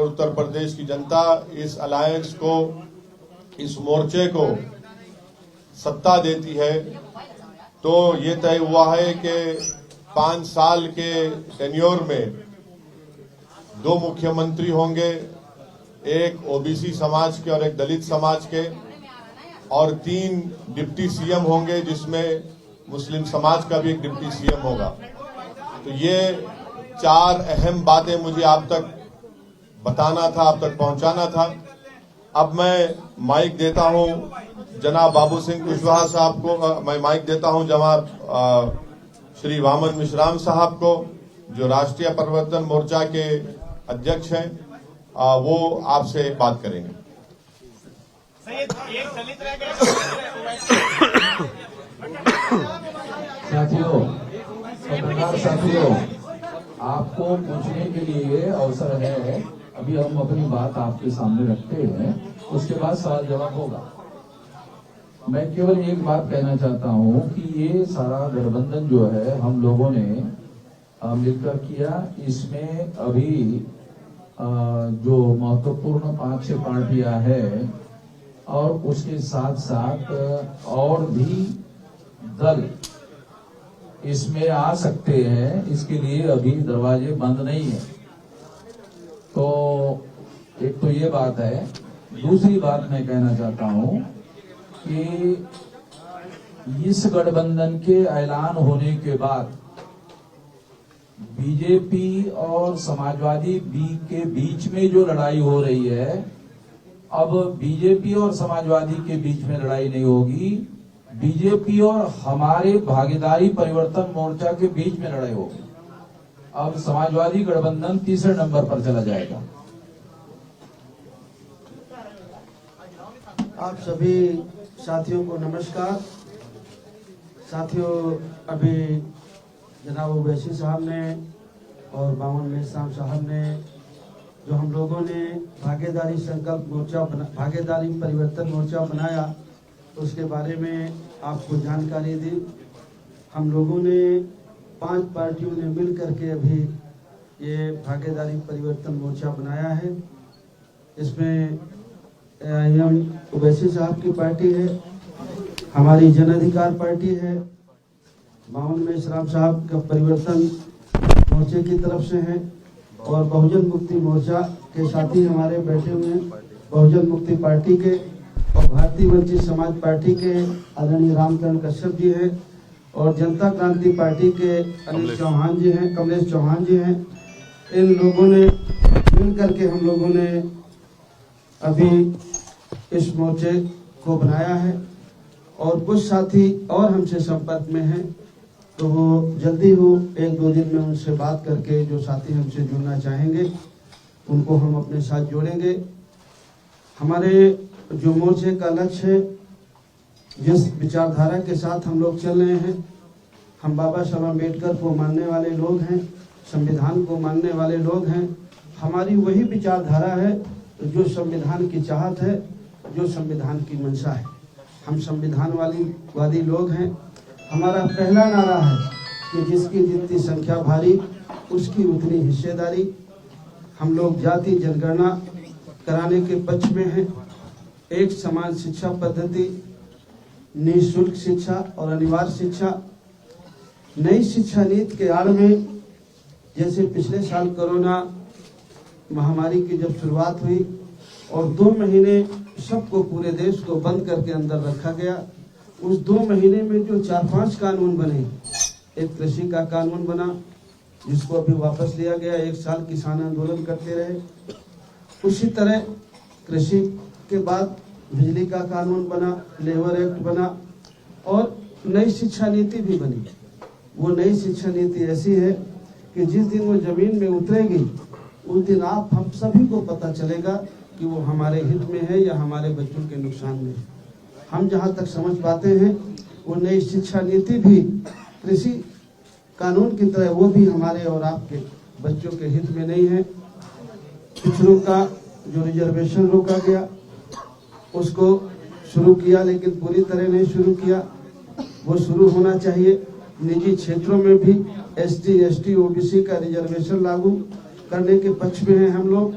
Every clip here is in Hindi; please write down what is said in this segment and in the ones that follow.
उत्तर प्रदेश की जनता इस अलायंस को, इस मोर्चे को सत्ता देती है तो ये तय हुआ है कि 5 साल के टेन्योर में 2 मुख्यमंत्री होंगे, एक ओबीसी समाज के और एक दलित समाज के, और 3 डिप्टी सीएम होंगे जिसमें मुस्लिम समाज का भी एक डिप्टी सीएम होगा। तो ये 4 अहम बातें मुझे आप तक बताना था, आप तक पहुंचाना था। अब मैं माइक देता हूं जनाब बाबू सिंह कुशवाहा साहब को, मैं माइक देता हूं जनाब श्री वामन मिश्राम साहब को, जो राष्ट्रीय परिवर्तन मोर्चा के अध्यक्ष हैं। वो आपसे बात करेंगे। साथियों, आपको पूछने के लिए अवसर है। अभी हम अपनी बात आपके सामने रखते हैं, उसके बाद सवाल जवाब होगा। मैं केवल एक बात कहना चाहता हूं कि ये सारा गठबंधन जो है हम लोगों ने मिलकर किया। इसमें अभी जो महत्वपूर्ण 5-6 पार्टियां हैं और उसके साथ साथ और भी दल इसमें आ सकते हैं, इसके लिए अभी दरवाजे बंद नहीं है। तो एक तो ये बात है। दूसरी बात मैं कहना चाहता हूं कि इस गठबंधन के ऐलान होने के बाद बीजेपी और समाजवादी के बीच में जो लड़ाई हो रही है, अब बीजेपी और समाजवादी के बीच में लड़ाई नहीं होगी, बीजेपी और हमारे भागीदारी परिवर्तन मोर्चा के बीच में लड़ाई होगी। अब समाजवादी गठबंधन तीसरे नंबर पर चला जाएगा। आप सभी साथियों को नमस्कार। साथियों, अभी जनाब ओवैसी साहब ने और वामन मिश्राम साहब ने जो हम लोगों ने भागीदारी संकल्प मोर्चा, भागीदारी परिवर्तन मोर्चा बनाया, उसके बारे में आपको जानकारी दी। हम लोगों ने 5 पार्टियों ने मिल करके अभी ये भागीदारी परिवर्तन मोर्चा बनाया है। इसमें ओवैसी साहब की पार्टी है, हमारी जन अधिकार पार्टी है, वामन मिश्राम साहब का परिवर्तन मोर्चे की तरफ से है, और बहुजन मुक्ति मोर्चा के साथी हमारे बैठे हुए हैं, बहुजन मुक्ति पार्टी के और भारतीय वंचित समाज पार्टी के आदरणीय रामचरण कश्यप जी हैं, और जनता क्रांति पार्टी के अनिल चौहान जी हैं, कमलेश चौहान जी हैं। इन लोगों ने मिल करके हम लोगों ने अभी इस मोर्चे को बनाया है, और कुछ साथी और हमसे संपर्क में हैं, तो वो जल्दी हो 1-2 दिन में उनसे बात करके जो साथी हमसे जुड़ना चाहेंगे उनको हम अपने साथ जोड़ेंगे। हमारे जो मोर्चे का लक्ष्य है, जिस विचारधारा के साथ हम लोग चल रहे हैं, हम बाबा साहब अम्बेडकर को मानने वाले लोग हैं, संविधान को मानने वाले लोग हैं। हमारी वही विचारधारा है जो संविधान की चाहत है, जो संविधान की मंशा है। हम संविधानवादी लोग हैं। हमारा पहला नारा है कि जिसकी जितनी संख्या भारी उसकी उतनी हिस्सेदारी। हम लोग जाति जनगणना कराने के पक्ष में हैं। एक समान शिक्षा पद्धति, निःशुल्क शिक्षा और अनिवार्य शिक्षा। नई शिक्षा नीति के आड़ में, जैसे पिछले साल कोरोना महामारी की जब शुरुआत हुई और 2 महीने सबको, पूरे देश को बंद करके अंदर रखा गया, उस 2 महीने में जो 4-5 कानून बने, एक कृषि का कानून बना जिसको अभी वापस लिया गया, 1 साल किसान आंदोलन करते रहे। उसी तरह कृषि के बाद बिजली का कानून बना, लेबर एक्ट बना, और नई शिक्षा नीति भी बनी। वो नई शिक्षा नीति ऐसी है कि जिस दिन वो जमीन में उतरेगी उस दिन आप हम सभी को पता चलेगा कि वो हमारे हित में है या हमारे बच्चों के नुकसान में है। हम जहाँ तक समझ पाते हैं, वो नई शिक्षा नीति भी कृषि कानून की तरह वो भी हमारे और आपके बच्चों के हित में नहीं है। पिछड़ों का जो रिजर्वेशन रोका गया उसको शुरू किया, लेकिन पूरी तरह नहीं शुरू किया, वो शुरू होना चाहिए। निजी क्षेत्रों में भी ST, ST, OBC का रिजर्वेशन लागू करने के पक्ष में हैं हम लोग।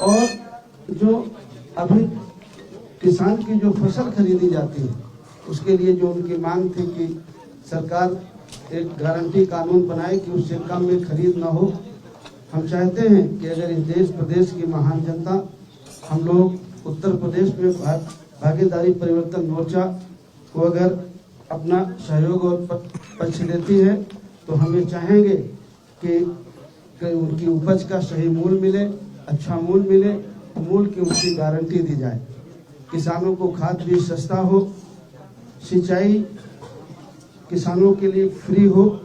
और जो अभी किसान की जो फसल खरीदी जाती है उसके लिए जो उनकी मांग थी कि सरकार एक गारंटी कानून बनाए कि उससे कम में खरीद ना हो। हम चाहते हैं कि अगर इस देश प्रदेश की महान जनता हम लोग उत्तर प्रदेश में भागीदारी परिवर्तन मोर्चा को अगर अपना सहयोग और पक्ष देती है तो हमें चाहेंगे कि उनकी उपज का सही मूल्य मिले, अच्छा मूल्य मिले, मूल्य की उनकी गारंटी दी जाए, किसानों को खाद भी सस्ता हो, सिंचाई किसानों के लिए फ्री हो,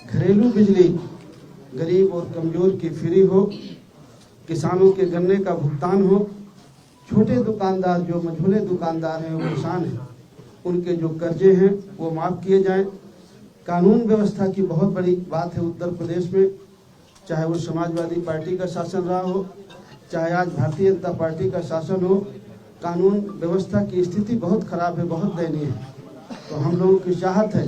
घरेलू बिजली गरीब और कमजोर की फ्री हो, किसानों के गन्ने का भुगतान हो, छोटे दुकानदार जो मझोले दुकानदार हैं वो किसान हैं उनके जो कर्जे हैं वो माफ किए जाएं। कानून व्यवस्था की बहुत बड़ी बात है उत्तर प्रदेश में, चाहे वो समाजवादी पार्टी का शासन रहा हो, चाहे आज भारतीय जनता पार्टी का शासन हो, कानून व्यवस्था की स्थिति बहुत खराब है, बहुत दयनीय है। तो हम लोगों की चाहत है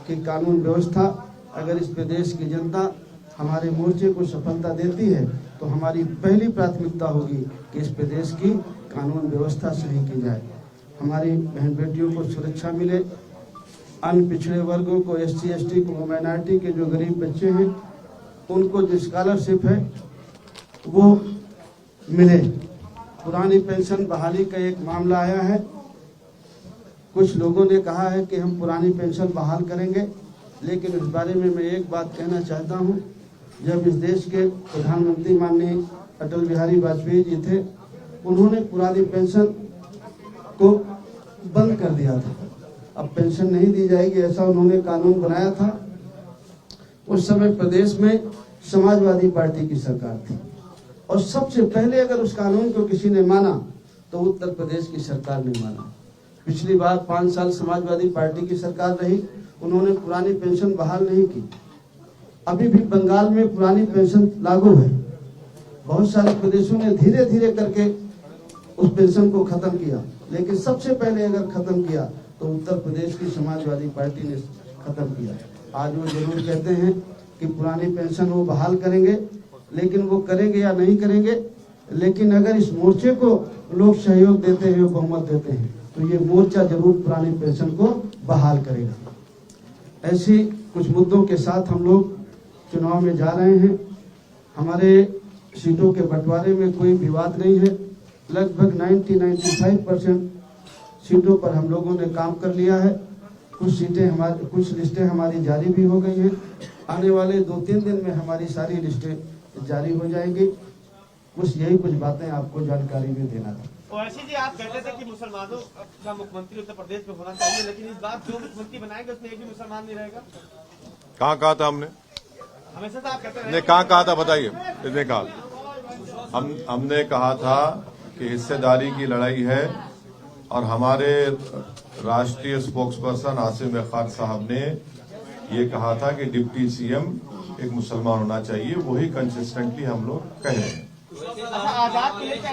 कि कानून व्यवस्था अगर इस प्रदेश की जनता हमारे मोर्चे को सफलता देती है तो हमारी पहली प्राथमिकता होगी कि इस प्रदेश की कानून व्यवस्था सही की जाए, हमारी बहन बेटियों को सुरक्षा मिले, अन्य पिछड़े वर्गों को, SC ST को, माइनॉरिटी के जो गरीब बच्चे हैं उनको जो स्कॉलरशिप है वो मिले। पुरानी पेंशन बहाली का एक मामला आया है, कुछ लोगों ने कहा है कि हम पुरानी पेंशन बहाल करेंगे, लेकिन इस बारे में मैं एक बात कहना चाहता हूं। जब इस देश के प्रधानमंत्री माननीय अटल बिहारी वाजपेयी जी थे, उन्होंने पुरानी पेंशन को बंद कर दिया था, अब पेंशन नहीं दी जाएगी ऐसा उन्होंने कानून बनाया था। उस समय प्रदेश में समाजवादी पार्टी की सरकार थी और सबसे पहले अगर उस कानून को किसी ने माना तो उत्तर प्रदेश की सरकार ने माना। पिछली बार 5 साल समाजवादी पार्टी की सरकार रही, उन्होंने पुरानी पेंशन बहाल नहीं की। अभी भी बंगाल में पुरानी पेंशन लागू है, बहुत सारे प्रदेशों ने धीरे धीरे करके उस पेंशन को खत्म किया, लेकिन सबसे पहले अगर खत्म किया तो उत्तर प्रदेश की समाजवादी पार्टी ने खत्म किया। आज वो जरूर कहते हैं कि पुरानी पेंशन वो बहाल करेंगे, लेकिन वो करेंगे या नहीं करेंगे, लेकिन अगर इस मोर्चे को लोग सहयोग देते हैं, बहुमत देते हैं, तो ये मोर्चा जरूर पुरानी पेंशन को बहाल करेगा। ऐसी कुछ मुद्दों के साथ हम लोग चुनाव में जा रहे हैं। हमारे सीटों के बंटवारे में कोई विवाद नहीं है, लगभग 90-95% सीटों पर हम लोगों ने काम कर लिया है। कुछ लिस्टें हमारी जारी भी हो गई हैं, आने वाले 2-3 दिन में हमारी सारी लिस्टें जारी हो जाएंगी। यही कुछ बातें आपको जानकारी में देना था। ओवैसी जी, आप कहते थे कि मुसलमानों का मुख्यमंत्री उत्तर प्रदेश में होना चाहिए, लेकिन इस बार जो मुख्यमंत्री बनाएंगे उसमें एक भी मुसलमान नहीं रहेगा। कहाँ कहा था हमने? हमेशा से आप कहते रहे। कहाँ कहा था बताइए? किसने कहा? हमने कहा था कि हिस्सेदारी की लड़ाई है और हमारे राष्ट्रीय स्पोक्सपर्सन आसिम खान साहब ने ये कहा था कि डिप्टी CM एक मुसलमान होना चाहिए, वही कंसिस्टेंटली हम लोग कह रहे हैं। आजाद के लिए क्या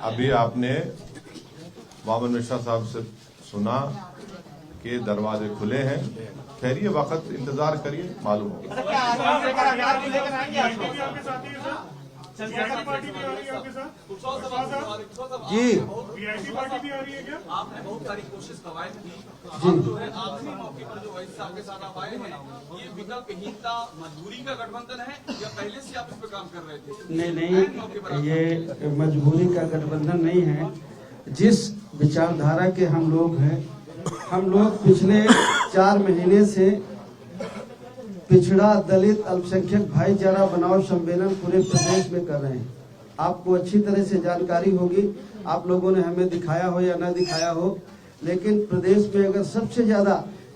अभी आपने मोहम्मद मिश्रा साहब से सुना कि दरवाजे खुले हैं, ठहरिए, वक्त इंतजार करिए, मालूम होगा। जी वीआईपी पार्टी भी आ रही है क्या? आपने बहुत सारी कोशिश करवाई थी, जी जो है आखिरी मौके पर जो वैसे आपके साथ आप आए हैं, ये विकल्पहीनता मजबूरी का गठबंधन है या पहले से आप इस पे काम कर रहे थे? नहीं, ये मजबूरी का गठबंधन नहीं है। जिस विचारधारा के हम लोग हैं, हम लोग पिछले 4 महीने से पिछड़ा दलित अल्पसंख्यक भाईचारा बनाओ सम्मेलन पूरे प्रदेश में कर रहे हैं। आपको अच्छी तरह से जानकारी होगी, आप लोगों ने हमें दिखाया हो या न दिखाया हो, लेकिन प्रदेश में अगर सबसे ज्यादा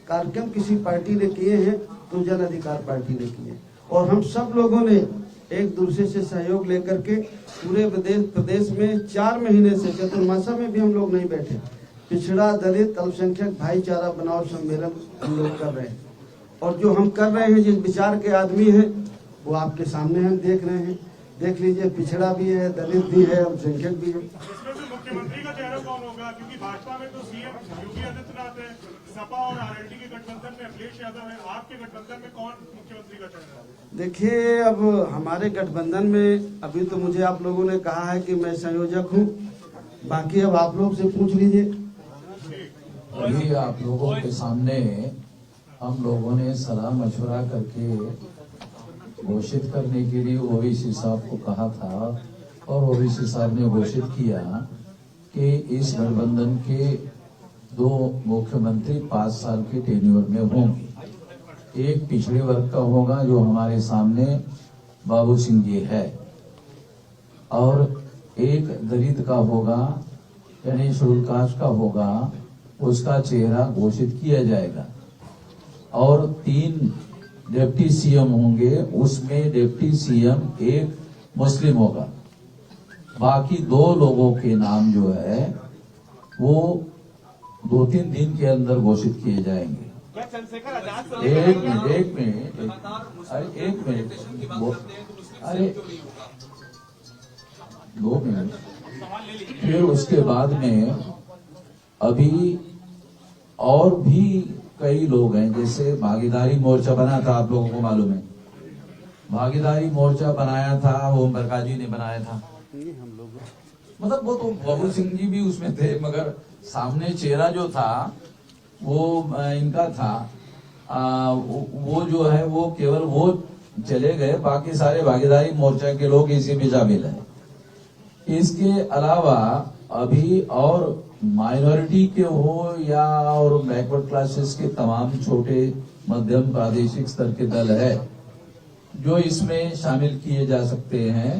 कार्यक्रम किसी पार्टी ने किए हैं तो जन अधिकार पार्टी ने किए, और हम सब लोगों ने एक दूसरे से सहयोग लेकर के पूरे प्रदेश में 4 महीने से चतुर्मासा में भी हम लोग नहीं बैठे, पिछड़ा दलित अल्पसंख्यक भाईचारा बनाओ सम्मेलन हम लोग कर रहे हैं। और जो हम कर रहे हैं, जिस विचार के आदमी हैं वो आपके सामने हम देख रहे हैं, देख लीजिए, पिछड़ा भी है, दलित भी है, अल्पसंख्यक भी है। इसमें से मुख्यमंत्री का चेहरा कौन होगा? क्योंकि भाजपा में तो CM योगी आदित्यनाथ है, सपा और आरएलडी के गठबंधन में अखिलेश यादव है, आपके गठबंधन में कौन मुख्यमंत्री का चेहरा है? देखिए, अब हमारे गठबंधन में अभी तो मुझे आप लोगों ने कहा है कि मैं संयोजक हूँ, बाकी अब आप लोग से पूछ लीजिए। अभी आप लोगों के सामने हम लोगों ने सलाह मशवरा करके घोषित करने के लिए ओवैसी साहब को कहा था और ओवैसी साहब ने घोषित किया कि इस गठबंधन के 2 मुख्यमंत्री 5 साल के टेन्योर में होंगे। एक पिछड़े वर्ग का होगा जो हमारे सामने बाबू सिंह जी है, और एक दलित का होगा यानी शेड्यूल कास्ट का होगा, उसका चेहरा घोषित किया जाएगा। और 3 डिप्टी सीएम होंगे, उसमें डिप्टी सीएम एक मुस्लिम होगा। बाकी 2 लोगों के नाम जो है वो 2-3 दिन के अंदर घोषित किए जाएंगे। क्या चंद्रशेखर आजाद को एक मिनट अरे 1 मिनट, अरे 2 मिनट। फिर उसके बाद में अभी और भी कई लोग हैं, जैसे भागीदारी मोर्चा बना था, आप लोगों को मालूम है भागीदारी मोर्चा बनाया था, ओम प्रकाश जी ने बनाया था। मतलब वो तो बाबू सिंह जी भी उसमें थे, मगर सामने चेहरा जो था वो इनका था। वो जो है वो केवल वो चले गए, बाकी सारे भागीदारी मोर्चा के लोग इसी में शामिल हैं। इसके अलावा अभी और माइनॉरिटी के हो या और बैकवर्ड क्लासेस के तमाम छोटे मध्यम प्रादेशिक स्तर के दल है जो इसमें शामिल किए जा सकते हैं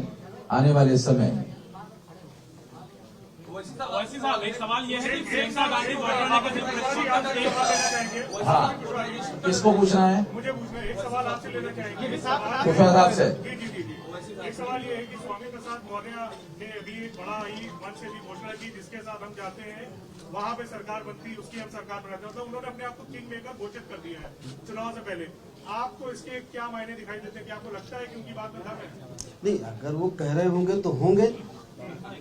आने वाले समय में। वैसे साहब, एक सवाल ये है कि प्रियंका गांधी वाड्रा का जो प्रेस हाँ, किसको पूछना है? मुझे पूछना है, एक सवाल आपसे लेना चाहेंगे। कुशवाहा साहब से। जी। एक सवाल ये है कि स्वामी प्रसाद मौर्य ने अभी बड़ा ही मंच से भी घोषणा की, जिसके साथ हम जाते हैं वहाँ पे सरकार बनती, उसकी हम सरकार बनाते हैं। मतलब उन्होंने अपने आप को किंग मेकर घोषित कर दिया है चुनाव से पहले। आपको इसके क्या मायने दिखाई देते हैं? क्या आपको लगता है कि उनकी बात में दम है? नहीं, अगर वो कह रहे होंगे तो होंगे,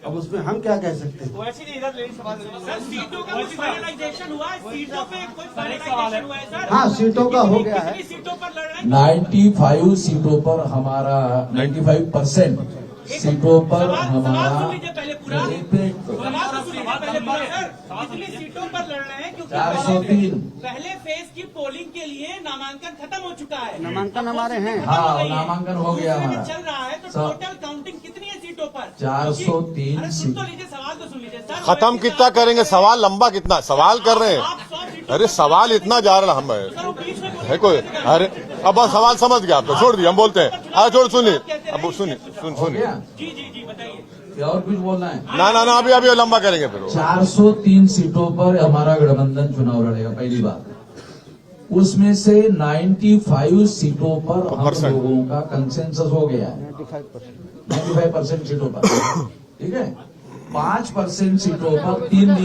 अब उसमें हम क्या कह सकते हैं? वैसे नहीं, इधर लेडी सवाल सर, सीटों का कुछ फाइनलाइजेशन हुआ है? सीटों पे कोई फाइनलाइजेशन हुआ है सर? हाँ, सीटों का हो गया है। कितनी सीटों पर लड़ रहे हैं? 95 सीटों पर हमारा 95% सीटों पर हमारा सवाल सुन लीजिए पहले पूरा। एक मिनट तो। सवाल सुन लीजिए पहले पूरा सर। कितनी सीटों पर लड़ रहे हैं? क्योंकि 403। पहले फेज की पोलिंग के लिए नामांकन खत्म हो चुका है। नामांकन हमारे हैं। हाँ, नामांकन हो गया दूसरे में हमारा। चल रहा है, तो सब। टोटल काउंटिंग कितनी है सीटों पर? 403 अरे सुन तो लीजिए, सवाल तो सुन लीजिए सर। खत्म कितना करेंगे? सवाल लंबा कितना सवाल कर रहे आप हैं? 100 सीटों अरे पर सवाल इतना जा रहा हम सर, वो बीच में है कोई? अरे अब बस सवाल समझ गया, आपको छोड़ दिया, हम बोलते हैं। अरे छोड़, सुनिए, अब सुनिए, सुनिए। जी बताइए। क्या और कुछ बोलना है? ना अभी लंबा करेंगे फिर। 403 सीटों पर हमारा गठबंधन चुनाव लड़ेगा, पहली बात। उसमें से 95 सीटों पर हम लोगों का कंसेंसस हो गया है, 95% सीटों पर। ठीक है, 5% सीटों पर 3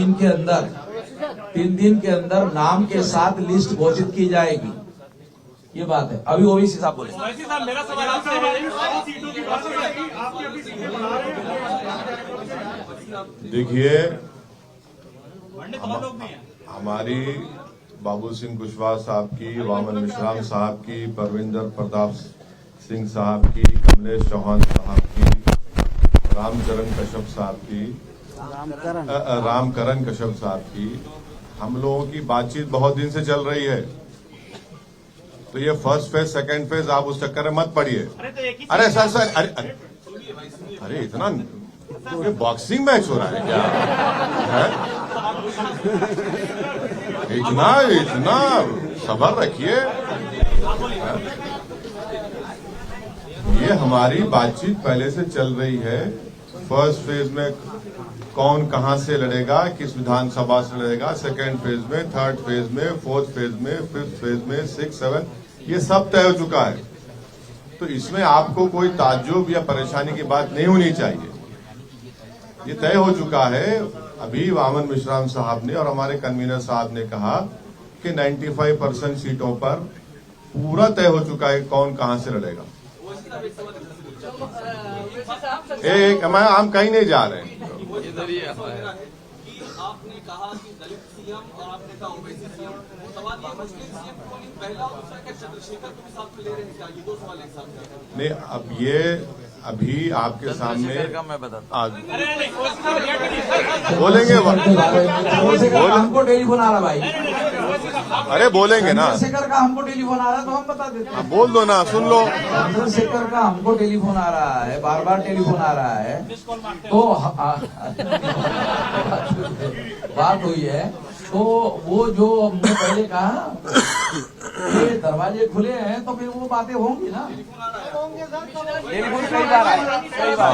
दिन के अंदर नाम के साथ लिस्ट घोषित की जाएगी। ये बात है। अभी ओवैसी साहब बोले। वैसे साहब, मेरा सवाल आपसे है, सीटों की बात है, आपकी अभी सीटें बढ़ा रहे हैं। देखिए, हमारी बाबू सिंह कुशवाहा साहब की, वामन मिश्राम साहब की, परविंदर प्रताप सिंह साहब की, कमलेश चौहान साहब की, रामचरण कश्यप साहब की, रामकरण कश्यप साहब की, हम लोगों की बातचीत बहुत दिन से चल रही है। तो ये फर्स्ट फेज, सेकंड फेज, आप उस चक्कर में मत पड़िए। अरे सर, अरे इतना ये बॉक्सिंग मैच हो रहा है क्या? इतना सब्र रखिए। ये हमारी बातचीत पहले से चल रही है। फर्स्ट फेज में कौन कहां से लड़ेगा, किस विधानसभा से लड़ेगा, सेकेंड फेज में, थर्ड फेज में, फोर्थ फेज में, फिफ्थ फेज में, 6, 7, ये सब तय हो चुका है। तो इसमें आपको कोई ताज्जुब या परेशानी की बात नहीं होनी चाहिए। ये तय हो चुका है। अभी वामन मिश्राम साहब ने और हमारे कन्वीनर साहब ने कहा कि 95% सीटों पर पूरा तय हो चुका है कौन कहां से लड़ेगा। हम कहीं नहीं जा रहे हैं। आपने कहा कि दलित सीएम और आपने कहा ओवैसी सीएम, सवाल ये मुस्लिम सीएम को पहला और दूसरा क्या चंद्रशेखर को भी साथ में ले रहे हैं क्या? ये दो सवाल एक साथ हैं। नहीं, अब ये अभी आपके सामने बोलेंगे हमको टेलीफोन आ रहा भाई, अरे बोलेंगे ना, चंद्रशेखर का हमको टेलीफोन आ रहा है तो हम बता देते हैं। बोल दो ना, सुन लो। चंद्रशेखर का हमको टेलीफोन आ रहा है, बार बार टेलीफोन आ रहा है, तो बात हुई है। तो वो जो हमने पहले कहा ये दरवाजे खुले हैं तो फिर वो बातें होंगी ना। टेलीफोन कई बार आया, कई बार।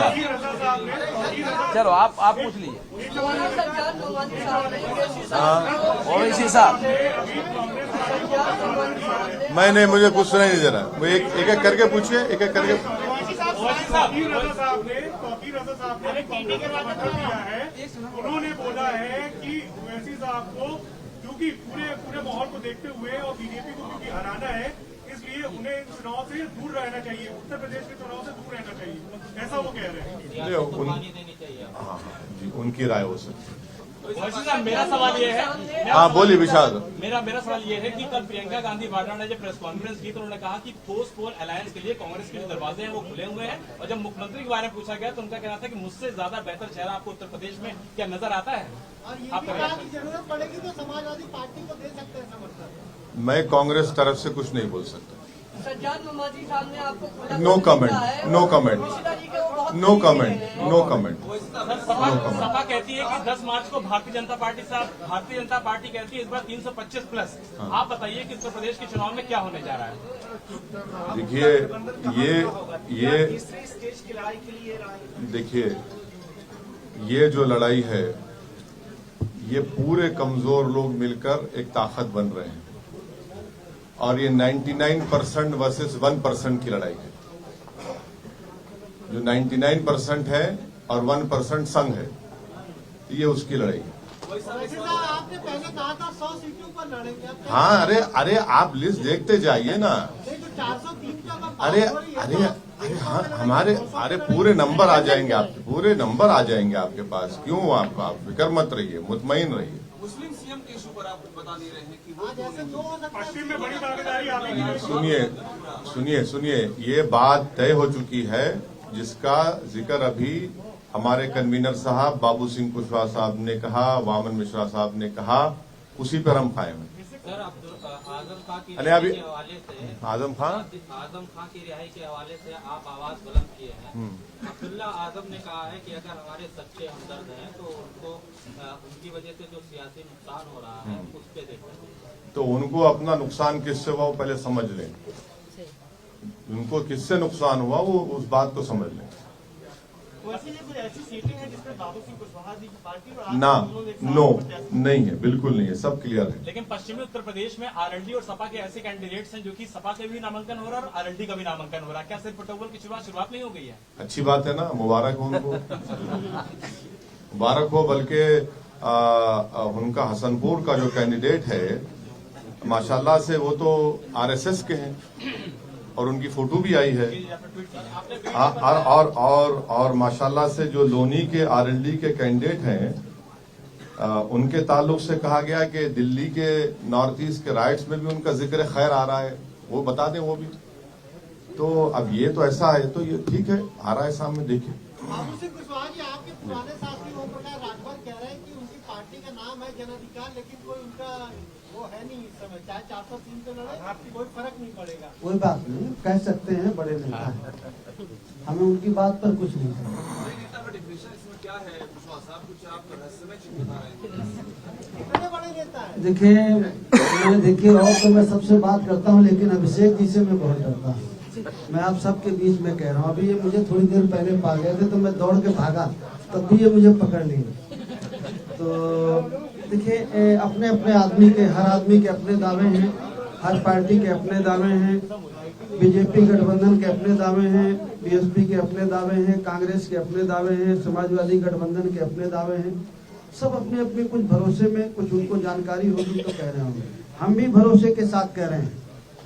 चलो आप पूछ लीजिए। ओवैसी साहब, नहीं, मुझे कुछ सुनाई नहीं दे रहा। वो एक एक करके पूछिए, एक एक करके। तौकीर रजा साहब ने कांग्रेस का समर्थन किया है। उन्होंने बोला है कि ओवैसी साहब को क्योंकि पूरे माहौल को देखते हुए और बीजेपी को क्योंकि हराना है, इसलिए उन्हें चुनाव से दूर रहना चाहिए, उत्तर प्रदेश के चुनाव से दूर रहना चाहिए, ऐसा वो कह रहे हैं। हाँ जी, उनकी राय हो सकती है। मेरा सवाल ये है, हाँ बोलिए विशाल। मेरा सवाल ये है कि कल प्रियंका गांधी वाड्रा ने जब प्रेस कॉन्फ्रेंस की तो उन्होंने कहा कि पोस्ट पोल अलायंस के लिए कांग्रेस के जो दरवाजे हैं वो खुले हुए हैं, और जब मुख्यमंत्री के बारे में पूछा गया तो उनका कहना था कि मुझसे ज्यादा बेहतर चेहरा आपको उत्तर प्रदेश में क्या नजर आता है? आपका जरूरत पड़ेगी तो समाजवादी पार्टी को दे सकते हैं समर्थन। मैं कांग्रेस तरफ से कुछ नहीं बोल सकता। सज्जाद नमाजी साहब ने आपको no comment, no comment, no comment, no comment. सपा कहती है कि 10 मार्च को भारतीय जनता पार्टी कहती है इस बार 325 प्लस। आप बताइए कि उत्तर प्रदेश के चुनाव में क्या होने जा रहा है? देखिए ये जो लड़ाई है, ये पूरे कमजोर लोग मिलकर एक ताकत बन रहे हैं, और ये 99% वर्सेस 1% की लड़ाई है। जो 99% है और 1% संघ है, ये उसकी लड़ाई है। आपने पहले कहा था 100 सीटों पर लड़ेंगे। हाँ, अरे आप लिस्ट देखते जाइए ना। 403 अरे पूरे नंबर आ जाएंगे आपके, पूरे नंबर आ जाएंगे आपके पास। क्यों आप फिक्र मत रहिए, मुतमईन रहिए। मुस्लिम सीएम के इशू पर आप बता दे रहे हैं कि वो पश्चिम में बड़ी भागीदारी आएगी। सुनिए, ये बात तय हो चुकी है, जिसका जिक्र अभी हमारे कन्वीनर साहब बाबू सिंह कुशवाहा साहब ने कहा, वामन मिश्रा साहब ने कहा, उसी पर हम कायम हैं। सर, आजम खां की अरे अभी रिहाई के हवाले से आजम खां की रिहाई के हवाले से आप आवाज बुलंद किए हैं। अब्दुल्ला आजम ने कहा है कि अगर हमारे सच्चे हमदर्द हैं तो उनको उनकी वजह से जो सियासी नुकसान हो रहा है उस पर देखते हैं। तो उनको अपना नुकसान किससे हुआ वो पहले समझ लें। उनको किससे नुकसान हुआ वो उस बात को समझ लें। ऐसी सीटें हैं जिसमें बाबू सिंह कुशवाहा जी की पार्टी और ना, नो, नहीं है, बिल्कुल नहीं है, सब क्लियर है। लेकिन पश्चिमी उत्तर प्रदेश में आरएलडी और सपा के ऐसे कैंडिडेट्स हैं जो कि सपा के भी नामांकन हो रहा है और आरएलडी का भी नामांकन हो रहा है। क्या सिर्फ पटोवल की शुरुआत नहीं हो गई है? अच्छी बात है ना, मुबारक हो उनको, मुबारक हो। बल्कि उनका हसनपुर का जो कैंडिडेट है, माशाल्लाह से वो तो आरएसएस के हैं और उनकी फोटो भी आई है। और माशाल्लाह से जो लोनी के आरएलडी के कैंडिडेट हैं, उनके ताल्लुक से कहा गया कि दिल्ली के नॉर्थ ईस्ट के राइट्स में भी उनका जिक्र खैर आ रहा है, वो बता दें वो भी। तो अब ये तो ऐसा है, तो ये ठीक है, आ रहा है सामने, देखिए। बाबू सिंह कुशवाहा जी आपके पुराने साथी ओम प्रकाश राजभर कह रहे हैं कि उनकी पार्टी का नाम है जन अधिकार, लेकिन कोई उनका वो है नहीं इस समय, चाहे 403 पे लड़े कोई फर्क नहीं पड़ेगा। कोई बात नहीं, कह सकते हैं बड़े नेता हैं, हमें उनकी बात पर कुछ नहीं कहना। नेता का डिफिनेशन इसमें क्या है कुशवाहा साहब? कुछ आप रहस्यमय चीज बता रहे हैं। कितने बड़े नेता है? देखिए और तो मैं सबसे बात करता हूँ, लेकिन अभिषेक जी से मैं बहुत डरता हूँ। मैं आप सबके बीच में कह रहा हूँ, अभी ये मुझे थोड़ी देर पहले पा गए थे तो मैं दौड़ के भागा, तब भी ये मुझे पकड़ लिए। तो देखिए, अपने अपने आदमी के, हर आदमी के अपने दावे हैं, हर पार्टी के अपने दावे हैं, बीजेपी गठबंधन के अपने दावे हैं, बीएसपी के अपने दावे हैं, कांग्रेस के अपने दावे हैं, समाजवादी गठबंधन के अपने दावे हैं। सब अपने अपने कुछ भरोसे में, कुछ उनको जानकारी होगी तो कह रहे होंगे। हम भी भरोसे के साथ कह रहे हैं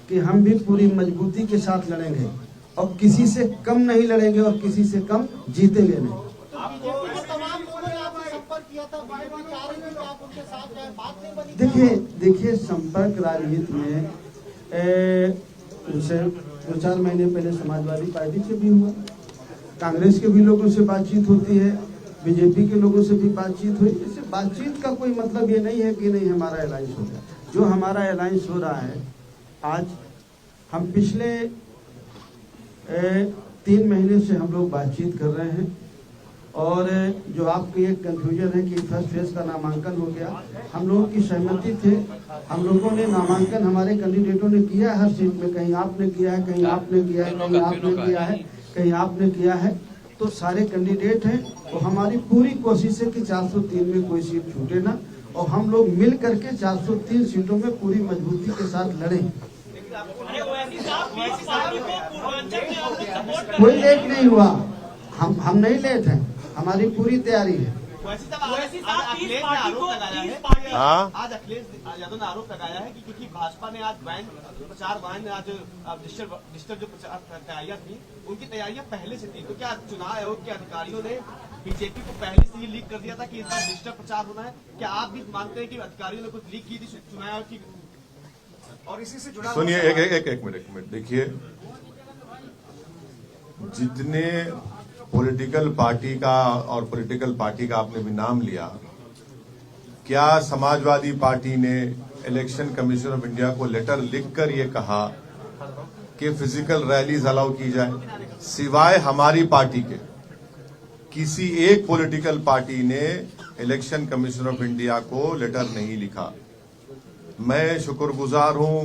कि हम भी पूरी मजबूती के साथ लड़ेंगे और किसी से कम नहीं लड़ेंगे और किसी से कम जीतेंगे नहीं। तमाम लोगों ने आपको संपर्क किया था, चाह रहे थे कि आप के साथ जो है बात नहीं बनी? देखिए संपर्क राजनीति में उनसे 2-4 महीने पहले समाजवादी पार्टी से भी हुआ, कांग्रेस के भी लोगों से बातचीत होती है, बीजेपी के लोगों से भी बातचीत हुई। इससे बातचीत का कोई मतलब ये नहीं है कि नहीं हमारा अलायंस हो गया। जो हमारा अलायंस हो रहा है, आज हम पिछले 3 महीने से हम लोग बातचीत कर रहे हैं। और जो आपकी एक कंफ्यूजन है कि फर्स्ट फेज का नामांकन हो गया, हम लोगों की सहमति थे। हम लोगों ने नामांकन हमारे कैंडिडेटों ने किया है हर सीट में, कहीं आपने किया है, कहीं आपने किया है, कहीं आपने किया है, कहीं आपने किया है। तो सारे कैंडिडेट हैं और हमारी पूरी कोशिश है कि 403 में कोई सीट छूटे ना, और हम लोग मिल करके 403 सीटों में पूरी मजबूती के साथ लड़ें। कोई लेट नहीं हुआ, हम नहीं लेट हैं, हमारी पूरी तैयारी है। आज अखिलेश यादव ने आरोप लगाया है कि क्योंकि भाजपा ने आज प्रचार वाहन आज डिजिटल जो तैयारियां थी, उनकी तैयारियां पहले से थी। तो क्या चुनाव आयोग के अधिकारियों ने बीजेपी को पहले से ही लीक कर दिया था कि इस बार डिजिटल प्रचार होना है? क्या आप भी मानते हैं कि अधिकारियों ने कुछ लीक की थी चुनाव आयोग की? और इसी से जुड़ा सुनिए, एक मिनट देखिए, जितने पॉलिटिकल पार्टी का और पॉलिटिकल पार्टी का आपने भी नाम लिया, क्या समाजवादी पार्टी ने इलेक्शन कमीशन ऑफ इंडिया को लेटर लिखकर ये कहा कि फिजिकल रैलीज अलाउ की जाए? सिवाय हमारी पार्टी के किसी एक पॉलिटिकल पार्टी ने इलेक्शन कमीशन ऑफ इंडिया को लेटर नहीं लिखा। मैं शुक्रगुजार हूं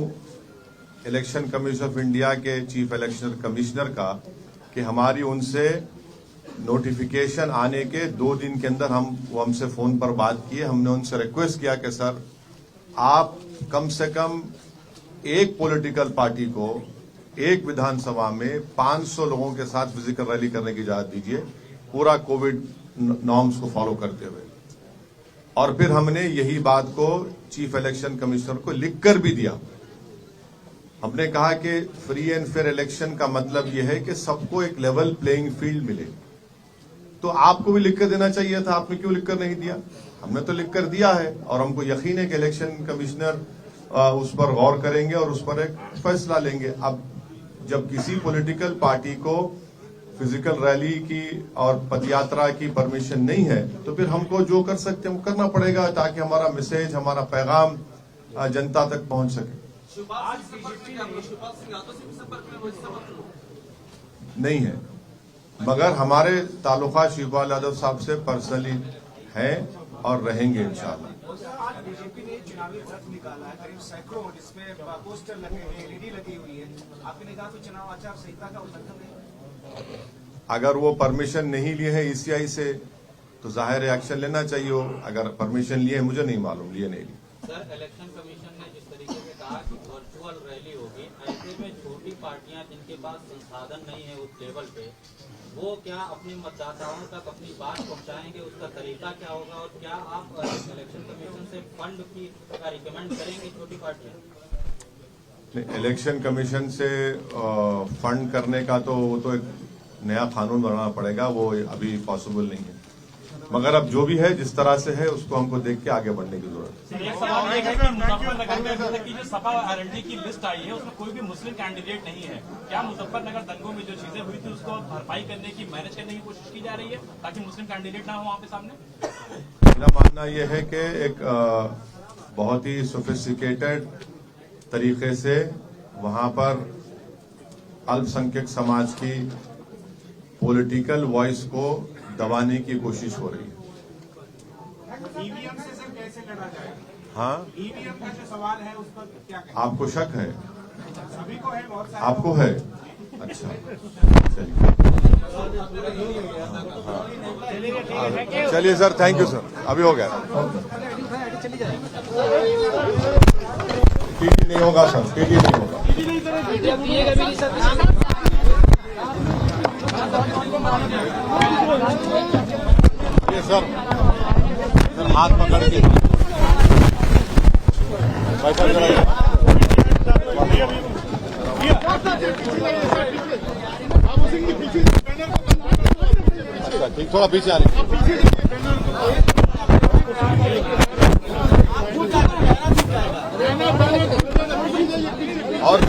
इलेक्शन कमीशन ऑफ इंडिया के चीफ इलेक्शन कमिश्नर का कि हमारी उनसे नोटिफिकेशन आने के 2 दिन के अंदर वो हमसे फोन पर बात किए। हमने उनसे रिक्वेस्ट किया कि सर, आप कम से कम एक पॉलिटिकल पार्टी को एक विधानसभा में 500 लोगों के साथ फिजिकल रैली करने की इजाजत दीजिए, पूरा कोविड नॉर्म्स को फॉलो करते हुए। और फिर हमने यही बात को चीफ इलेक्शन कमिश्नर को लिखकर भी दिया। हमने कहा कि फ्री एंड फेयर इलेक्शन का मतलब यह है कि सबको एक लेवल प्लेइंग फील्ड मिले। तो आपको भी लिखकर देना चाहिए था, आपने क्यों लिखकर नहीं दिया? हमने तो लिखकर दिया है और हमको यकीन है कि इलेक्शन कमिश्नर उस पर गौर करेंगे और उस पर एक फैसला लेंगे। अब जब किसी पॉलिटिकल पार्टी को फिजिकल रैली की और पदयात्रा की परमिशन नहीं है, तो फिर हमको जो कर सकते हैं वो करना पड़ेगा, ताकि हमारा मैसेज, हमारा पैगाम जनता तक पहुंच सके। नहीं है, मगर हमारे ताल्लुकात शिवपाल यादव साहब से पर्सनली हैं और रहेंगे इंशाल्लाह। आज बीजेपी ने चुनावी रथ निकाला है, करीब सैकड़ों, जिसमें पोस्टर लगे हैं, एलईडी लगी हुई है। आपकी निगाह में चुनाव आचार संहिता का उल्लंघन है? अगर वो परमिशन नहीं लिए है ईसीआई से तो जाहिर एक्शन लेना चाहिए हो। अगर परमिशन लिए मुझे नहीं मालूम, लिए नहीं लिए। सर, इलेक्शन कमीशन ने जिस तरीके से कहा कि वर्चुअल रैली होगी, ऐसे में छोटी पार्टियां जिनके पास संसाधन नहीं है उस लेवल पे, वो क्या अपने मतदाताओं तक अपनी बात पहुंचाएंगे? उसका तरीका क्या होगा? और क्या आप इलेक्शन कमीशन से फंड की रिकमेंड करेंगे छोटी पार्टियां? इलेक्शन कमीशन से फंड करने का तो वो तो एक नया कानून बनाना पड़ेगा, वो अभी पॉसिबल नहीं है। मगर अब जो भी है, जिस तरह से है, उसको हमको देख के आगे बढ़ने की जरूरत है। एक सवाल ये है कि मुजफ्फरनगर में अभी तक की जो सपा आरएलडी की लिस्ट आई है, उसमें कोई भी मुस्लिम कैंडिडेट नहीं है। क्या मुजफ्फरनगर दंगों में जो चीजें हुई थी उसको भरपाई करने की, मैनेज करने की कोशिश की जा रही है ताकि मुस्लिम कैंडिडेट ना हो वहाँ पे सामने? मेरा मानना यह है कि एक बहुत ही सोफिस्टिकेटेड तरीके से वहां पर अल्पसंख्यक समाज की पॉलिटिकल वॉइस को दबाने की कोशिश हो रही है। ईवीएम से सर कैसे लड़ा जाएगा? हाँ, ईवीएम का जो सवाल है उस पर क्या कहें? आपको शक है? सभी को है, बहुत सारे आपको है? अच्छा, चलिए। चलिए सर, थैंक यू सर, अभी हो गया। पीटी नहीं होगा सर, पीटी नहीं होगा। ये सर हाथ पकड़ के पैसा अच्छा, ठीक, थोड़ा पीछे आने। और